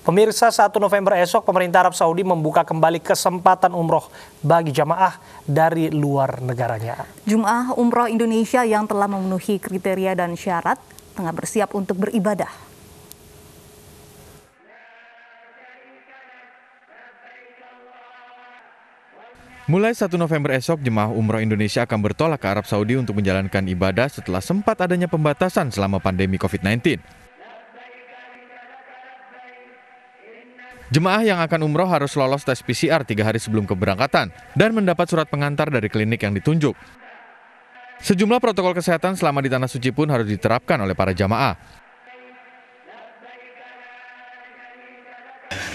Pemirsa, 1 November esok pemerintah Arab Saudi membuka kembali kesempatan umroh bagi jamaah dari luar negaranya. Jemaah umroh Indonesia yang telah memenuhi kriteria dan syarat tengah bersiap untuk beribadah. Mulai 1 November esok, jemaah umroh Indonesia akan bertolak ke Arab Saudi untuk menjalankan ibadah setelah sempat adanya pembatasan selama pandemi COVID-19. Jemaah yang akan umroh harus lolos tes PCR 3 hari sebelum keberangkatan dan mendapat surat pengantar dari klinik yang ditunjuk. Sejumlah protokol kesehatan selama di Tanah Suci pun harus diterapkan oleh para jamaah.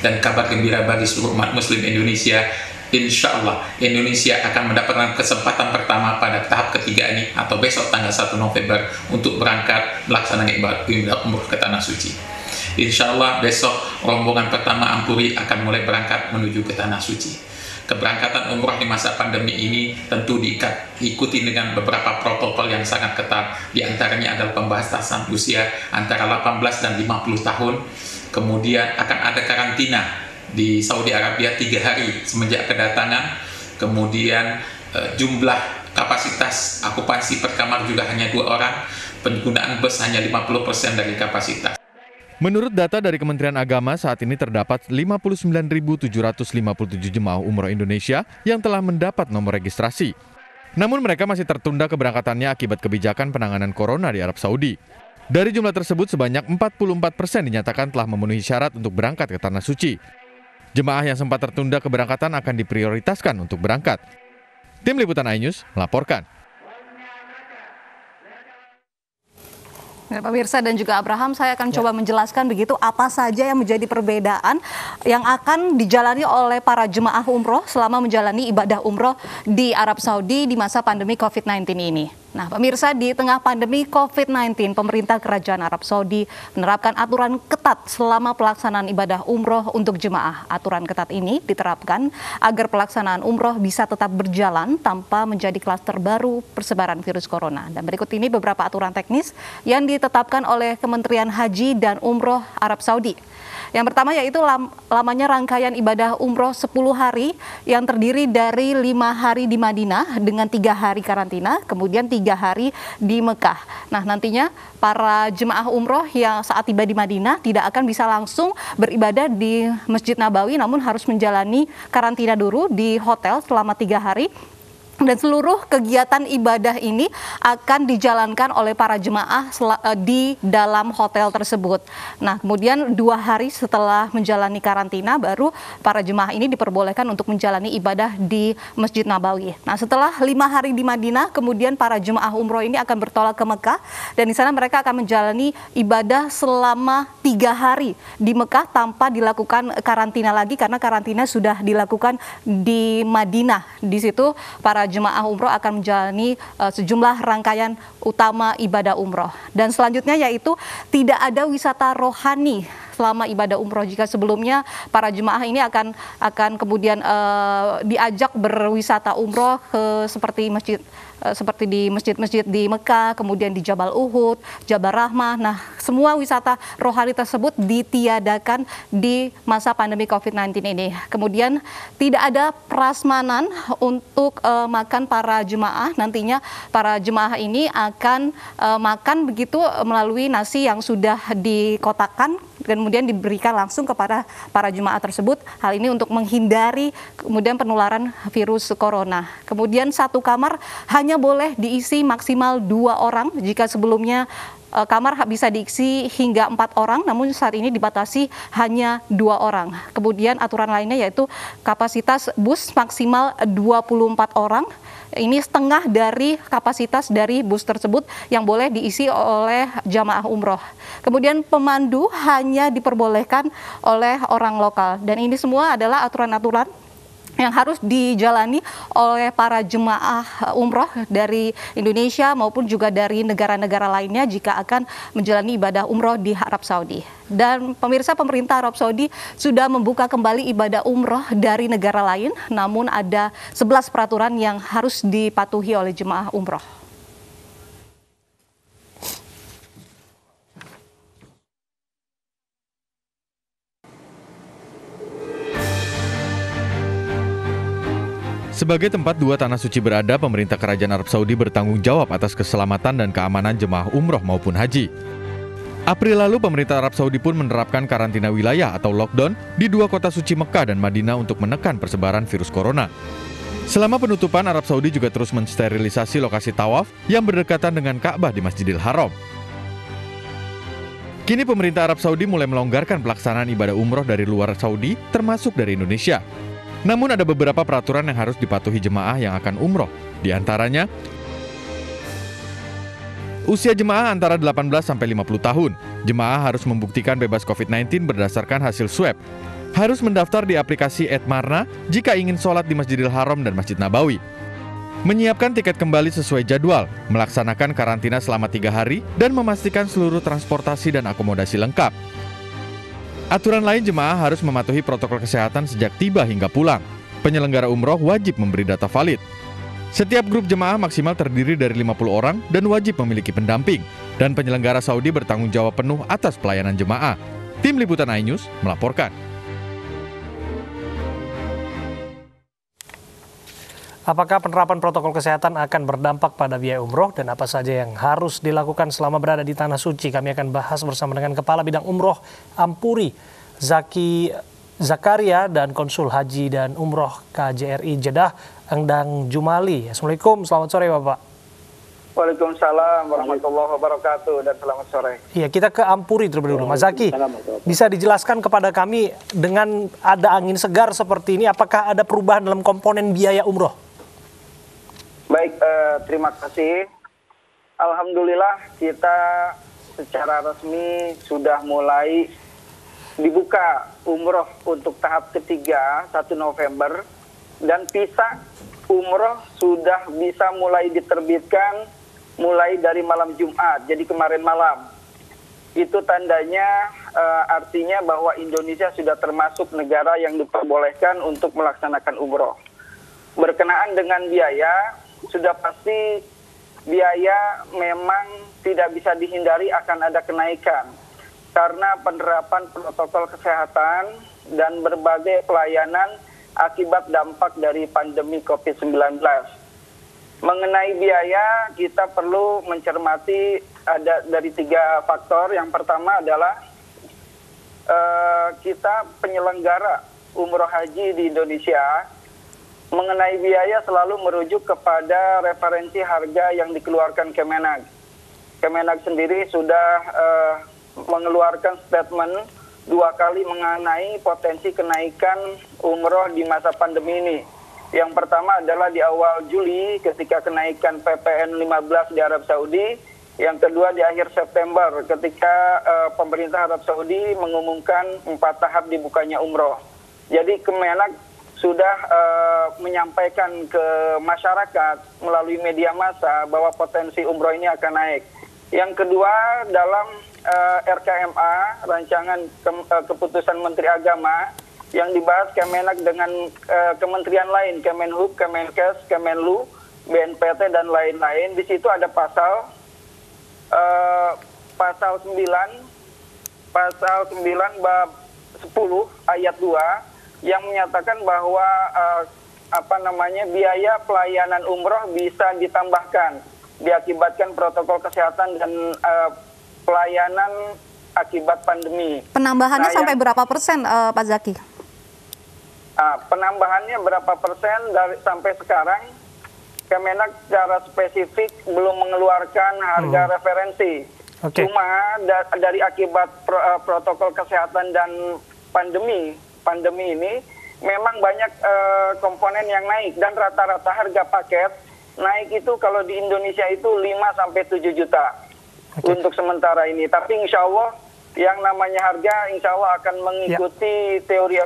Dan kabar gembira bagi seluruh umat muslim Indonesia, insya Allah Indonesia akan mendapatkan kesempatan pertama pada tahap ketiga ini atau besok tanggal 1 November untuk berangkat melaksanakan ibadah umroh ke Tanah Suci. Insya Allah besok rombongan pertama Ampuri akan mulai berangkat menuju ke Tanah Suci. Keberangkatan umroh di masa pandemi ini tentu diikuti dengan beberapa protokol yang sangat ketat. Di antaranya adalah pembatasan usia antara 18 dan 50 tahun. Kemudian akan ada karantina di Saudi Arabia 3 hari semenjak kedatangan. Kemudian jumlah kapasitas akupansi per kamar juga hanya 2 orang. Penggunaan bus hanya 50% dari kapasitas. Menurut data dari Kementerian Agama, saat ini terdapat 59.757 jemaah umroh Indonesia yang telah mendapat nomor registrasi. Namun mereka masih tertunda keberangkatannya akibat kebijakan penanganan corona di Arab Saudi. Dari jumlah tersebut, sebanyak 44% dinyatakan telah memenuhi syarat untuk berangkat ke Tanah Suci. Jemaah yang sempat tertunda keberangkatan akan diprioritaskan untuk berangkat. Tim Liputan iNews melaporkan. Ya, pemirsa dan juga Abraham, saya akan coba menjelaskan begitu apa saja yang menjadi perbedaan yang akan dijalani oleh para jemaah umroh selama menjalani ibadah umroh di Arab Saudi di masa pandemi COVID-19 ini. Nah, pemirsa, di tengah pandemi COVID-19, pemerintah Kerajaan Arab Saudi menerapkan aturan ketat selama pelaksanaan ibadah umroh untuk jemaah. Aturan ketat ini diterapkan agar pelaksanaan umroh bisa tetap berjalan tanpa menjadi klaster baru persebaran virus corona. Dan berikut ini beberapa aturan teknis yang ditetapkan oleh Kementerian Haji dan Umroh Arab Saudi. Yang pertama yaitu lamanya rangkaian ibadah umroh 10 hari yang terdiri dari 5 hari di Madinah dengan 3 hari karantina, kemudian 3 hari di Mekah. Nah, nantinya para jemaah umroh yang saat tiba di Madinah tidak akan bisa langsung beribadah di Masjid Nabawi, namun harus menjalani karantina dulu di hotel selama 3 hari. Dan seluruh kegiatan ibadah ini akan dijalankan oleh para jemaah di dalam hotel tersebut. Nah, kemudian 2 hari setelah menjalani karantina, baru para jemaah ini diperbolehkan untuk menjalani ibadah di Masjid Nabawi. Nah, setelah 5 hari di Madinah, kemudian para jemaah umroh ini akan bertolak ke Mekah. Dan di sana mereka akan menjalani ibadah selama 3 hari di Mekah tanpa dilakukan karantina lagi, karena karantina sudah dilakukan di Madinah. Di situ para jemaah umroh akan menjalani sejumlah rangkaian utama ibadah umroh. Dan selanjutnya yaitu tidak ada wisata rohani selama ibadah umroh. Jika sebelumnya para jemaah ini akan kemudian diajak berwisata umroh ke seperti di masjid-masjid di Mekah, kemudian di Jabal Uhud, Jabal Rahmah. Nah, semua wisata rohani tersebut ditiadakan di masa pandemi COVID-19 ini. Kemudian tidak ada prasmanan untuk makan para jemaah. Nantinya para jemaah ini akan makan begitu melalui nasi yang sudah dikotakkan dan kemudian diberikan langsung kepada para jemaah tersebut. Hal ini untuk menghindari kemudian penularan virus corona. Kemudian satu kamar hanya boleh diisi maksimal 2 orang. Jika sebelumnya kamar bisa diisi hingga 4 orang, namun saat ini dibatasi hanya 2 orang. Kemudian aturan lainnya yaitu kapasitas bus maksimal 24 orang. Ini setengah dari kapasitas dari bus tersebut yang boleh diisi oleh jamaah umroh. Kemudian pemandu hanya diperbolehkan oleh orang lokal. Dan ini semua adalah aturan-aturan yang harus dijalani oleh para jemaah umroh dari Indonesia maupun juga dari negara-negara lainnya jika akan menjalani ibadah umroh di Arab Saudi. Dan pemirsa, pemerintah Arab Saudi sudah membuka kembali ibadah umroh dari negara lain, namun ada 11 peraturan yang harus dipatuhi oleh jemaah umroh. Sebagai tempat dua tanah suci berada, pemerintah Kerajaan Arab Saudi bertanggung jawab atas keselamatan dan keamanan jemaah umroh maupun haji. April lalu, pemerintah Arab Saudi pun menerapkan karantina wilayah atau lockdown di dua kota suci Mekah dan Madinah untuk menekan persebaran virus corona. Selama penutupan, Arab Saudi juga terus mensterilisasi lokasi tawaf yang berdekatan dengan Ka'bah di Masjidil Haram. Kini pemerintah Arab Saudi mulai melonggarkan pelaksanaan ibadah umroh dari luar Saudi, termasuk dari Indonesia. Namun ada beberapa peraturan yang harus dipatuhi jemaah yang akan umroh. Di antaranya, usia jemaah antara 18 sampai 50 tahun. Jemaah harus membuktikan bebas COVID-19 berdasarkan hasil swab. Harus mendaftar di aplikasi @marna jika ingin sholat di Masjidil Haram dan Masjid Nabawi. Menyiapkan tiket kembali sesuai jadwal, melaksanakan karantina selama 3 hari, dan memastikan seluruh transportasi dan akomodasi lengkap. Aturan lain, jemaah harus mematuhi protokol kesehatan sejak tiba hingga pulang. Penyelenggara umroh wajib memberi data valid. Setiap grup jemaah maksimal terdiri dari 50 orang dan wajib memiliki pendamping. Dan penyelenggara Saudi bertanggung jawab penuh atas pelayanan jemaah. Tim Liputan iNews melaporkan. Apakah penerapan protokol kesehatan akan berdampak pada biaya umroh dan apa saja yang harus dilakukan selama berada di Tanah Suci? Kami akan bahas bersama dengan Kepala Bidang Umroh Ampuri, Zaki Zakaria, dan Konsul Haji dan Umroh KJRI Jeddah, Endang Jumali. Assalamualaikum, selamat sore Bapak. Waalaikumsalam warahmatullahi wabarakatuh dan selamat sore. Iya, kita ke Ampuri terlebih dulu. Mas Zaki, bisa dijelaskan kepada kami dengan ada angin segar seperti ini, apakah ada perubahan dalam komponen biaya umroh? Baik, terima kasih. Alhamdulillah kita secara resmi sudah mulai dibuka umroh untuk tahap ketiga 1 November dan visa umroh sudah bisa mulai diterbitkan mulai dari malam Jumat, jadi kemarin malam. Itu tandanya artinya bahwa Indonesia sudah termasuk negara yang diperbolehkan untuk melaksanakan umroh. Berkenaan dengan biaya, sudah pasti biaya memang tidak bisa dihindari akan ada kenaikan karena penerapan protokol kesehatan dan berbagai pelayanan akibat dampak dari pandemi COVID-19. Mengenai biaya, kita perlu mencermati ada dari 3 faktor. Yang pertama adalah kita penyelenggara umroh haji di Indonesia. Mengenai biaya selalu merujuk kepada referensi harga yang dikeluarkan Kemenag. Kemenag sendiri sudah mengeluarkan statement 2 kali mengenai potensi kenaikan umroh di masa pandemi ini. Yang pertama adalah di awal Juli ketika kenaikan PPN 15 di Arab Saudi. Yang kedua di akhir September ketika pemerintah Arab Saudi mengumumkan 4 tahap dibukanya umroh. Jadi Kemenag sudah menyampaikan ke masyarakat melalui media massa bahwa potensi umroh ini akan naik. Yang kedua, dalam RKMA, rancangan keputusan Menteri Agama, yang dibahas Kemenag dengan kementerian lain, Kemenhub, Kemenkes, Kemenlu, BNPT, dan lain-lain. Di situ ada pasal 9 bab 10 ayat 2 yang menyatakan bahwa biaya pelayanan umroh bisa ditambahkan diakibatkan protokol kesehatan dan pelayanan akibat pandemi. Penambahannya sampai berapa persen, Pak Zaki? Penambahannya berapa persen sampai sekarang Kemenag secara spesifik belum mengeluarkan harga referensi. Okay. Cuma dari akibat protokol kesehatan dan pandemi ini memang banyak komponen yang naik dan rata-rata harga paket naik itu kalau di Indonesia itu 5-7 juta untuk sementara ini. Tapi insya Allah yang namanya harga insya Allah akan mengikuti teori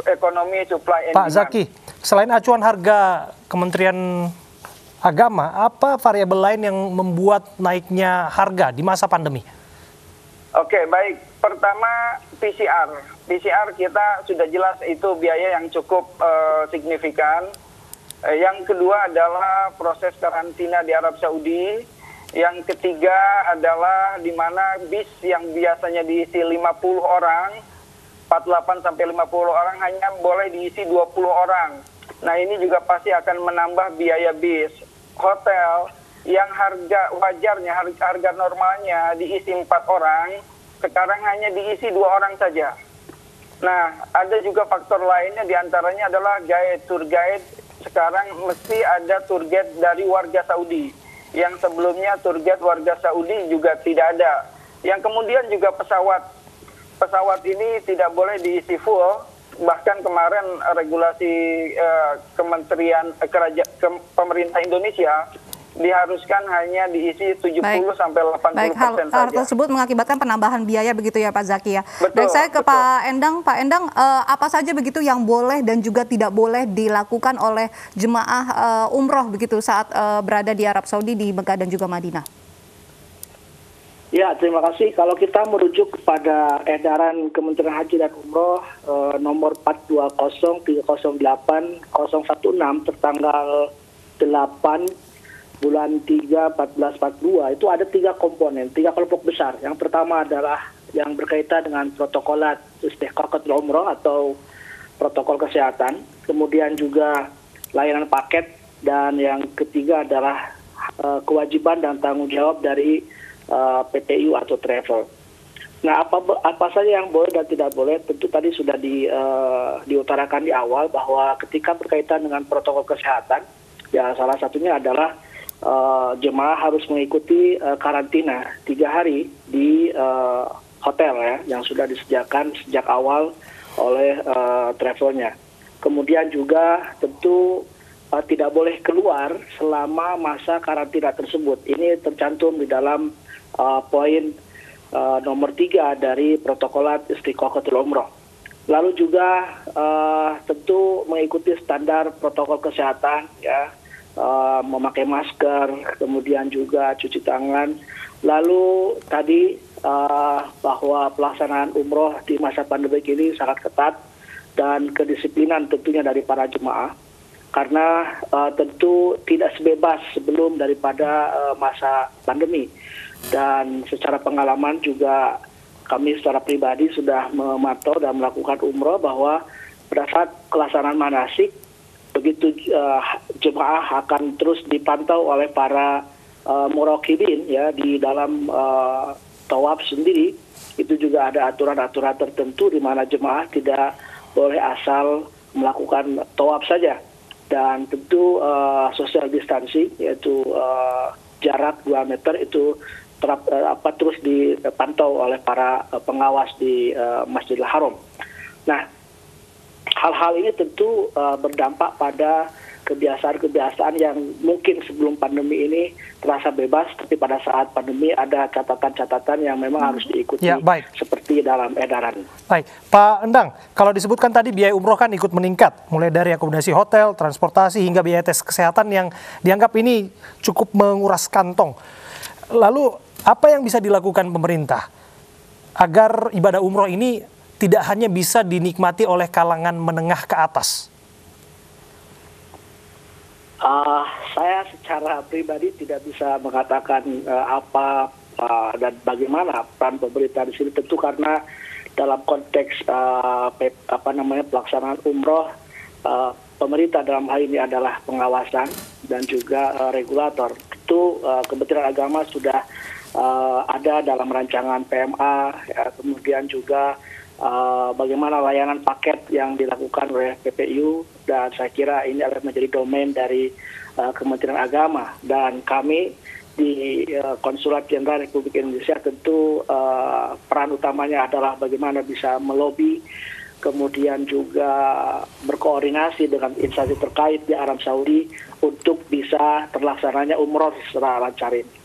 ekonomi supply and demand. Pak Zaki, selain acuan harga Kementerian Agama, apa variabel lain yang membuat naiknya harga di masa pandemi? Oke, baik. Pertama, PCR. PCR kita sudah jelas itu biaya yang cukup signifikan. Yang kedua adalah proses karantina di Arab Saudi. Yang ketiga adalah di mana bis yang biasanya diisi 50 orang, 48 sampai 50 orang hanya boleh diisi 20 orang. Nah, ini juga pasti akan menambah biaya bis. Hotel yang harga wajarnya, harga normalnya diisi 4 orang, sekarang hanya diisi 2 orang saja. Nah, ada juga faktor lainnya, diantaranya adalah tour guide. Sekarang mesti ada tour guide dari warga Saudi. Yang sebelumnya tour guide warga Saudi juga tidak ada. Yang kemudian juga pesawat. Pesawat ini tidak boleh diisi full. Bahkan kemarin regulasi Kementerian Pemerintah Indonesia diharuskan hanya diisi 70 sampai 80% saja. Hal tersebut mengakibatkan penambahan biaya begitu ya Pak Zaki ya. Betul, Baik, saya ke betul. Pak Endang. Pak Endang, apa saja begitu yang boleh dan juga tidak boleh dilakukan oleh jemaah umroh begitu saat berada di Arab Saudi, di Mekah dan juga Madinah? Ya, terima kasih. Kalau kita merujuk kepada edaran Kementerian Haji dan Umroh nomor 420-308-016 tertanggal 8 bulan 3 1442, itu ada 3 komponen, 3 kelompok besar. Yang pertama adalah yang berkaitan dengan protokolat istiqaqatul umroh atau protokol kesehatan, kemudian juga layanan paket, dan yang ketiga adalah kewajiban dan tanggung jawab dari PTU atau travel. Nah, apa saja yang boleh dan tidak boleh, tentu tadi sudah diutarakan di awal bahwa ketika berkaitan dengan protokol kesehatan, ya salah satunya adalah jemaah harus mengikuti karantina 3 hari di hotel ya, yang sudah disediakan sejak awal oleh travelnya. Kemudian juga tentu tidak boleh keluar selama masa karantina tersebut. Ini tercantum di dalam poin nomor 3 dari protokolat istiqaqatul umroh. Lalu juga tentu mengikuti standar protokol kesehatan ya, memakai masker, kemudian juga cuci tangan. Lalu tadi bahwa pelaksanaan umroh di masa pandemi ini sangat ketat, dan kedisiplinan tentunya dari para jemaah, karena tentu tidak sebebas sebelum daripada masa pandemi. Dan secara pengalaman juga kami secara pribadi sudah memantau dan melakukan umroh bahwa pada saat pelaksanaan manasik, begitu jemaah akan terus dipantau oleh para muraqibin ya di dalam tawaf sendiri. Itu juga ada aturan-aturan tertentu di mana jemaah tidak boleh asal melakukan tawaf saja, dan tentu social distancing, yaitu jarak 2 meter itu terus dipantau oleh para pengawas di Masjidil Haram. Nah, hal-hal ini tentu berdampak pada kebiasaan-kebiasaan yang mungkin sebelum pandemi ini terasa bebas, tapi pada saat pandemi ada catatan-catatan yang memang harus diikuti ya, baik. Seperti dalam edaran. Baik, Pak Endang, kalau disebutkan tadi biaya umroh kan ikut meningkat, mulai dari akomodasi hotel, transportasi, hingga biaya tes kesehatan yang dianggap ini cukup menguras kantong. Lalu apa yang bisa dilakukan pemerintah agar ibadah umroh ini tidak hanya bisa dinikmati oleh kalangan menengah ke atas? Saya secara pribadi tidak bisa mengatakan apa dan bagaimana peran pemerintah di sini, tentu karena dalam konteks pelaksanaan umroh, pemerintah dalam hal ini adalah pengawasan dan juga regulator. Itu Kementerian Agama sudah ada dalam rancangan PMA, ya, kemudian juga bagaimana layanan paket yang dilakukan oleh PPU, dan saya kira ini akan menjadi domain dari Kementerian Agama, dan kami di Konsulat Jenderal Republik Indonesia tentu peran utamanya adalah bagaimana bisa melobi, kemudian juga berkoordinasi dengan instansi terkait di Arab Saudi untuk bisa terlaksananya umroh secara lancar ini.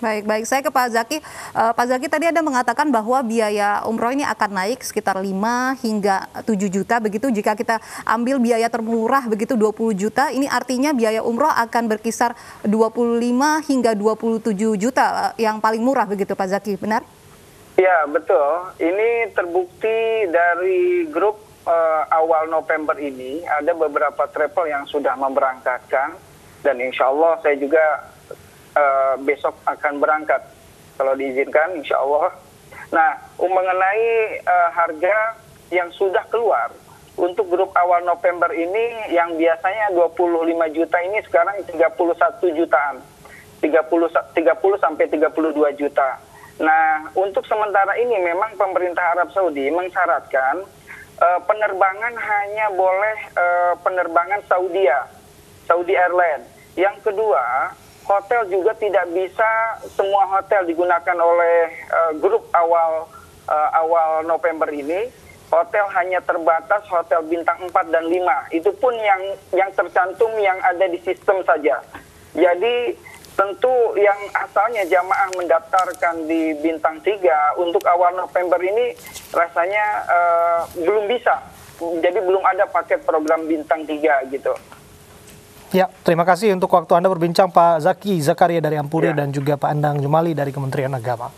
Baik. Saya ke Pak Zaki. Pak Zaki, tadi Anda mengatakan bahwa biaya umroh ini akan naik sekitar 5 hingga 7 juta begitu. Jika kita ambil biaya termurah begitu 20 juta, ini artinya biaya umroh akan berkisar 25 hingga 27 juta yang paling murah begitu Pak Zaki, benar? Ya, betul. Ini terbukti dari grup awal November ini, ada beberapa travel yang sudah memberangkatkan, dan insya Allah saya juga besok akan berangkat kalau diizinkan, insya Allah. Nah, mengenai harga yang sudah keluar, untuk grup awal November ini yang biasanya 25 juta ini sekarang 31 jutaan. 30 sampai 32 juta. Nah, untuk sementara ini memang pemerintah Arab Saudi mensyaratkan penerbangan hanya boleh penerbangan Saudi Airlines. Yang kedua, hotel juga tidak bisa semua hotel digunakan oleh grup awal November ini. Hotel hanya terbatas hotel bintang 4 dan 5. Itu pun yang tercantum yang ada di sistem saja. Jadi tentu yang asalnya jamaah mendaftarkan di bintang 3 untuk awal November ini rasanya belum bisa. Jadi belum ada paket program bintang 3 gitu. Ya, terima kasih untuk waktu Anda berbincang Pak Zaki Zakaria dari Ampuri dan juga Pak Endang Jumali dari Kementerian Agama.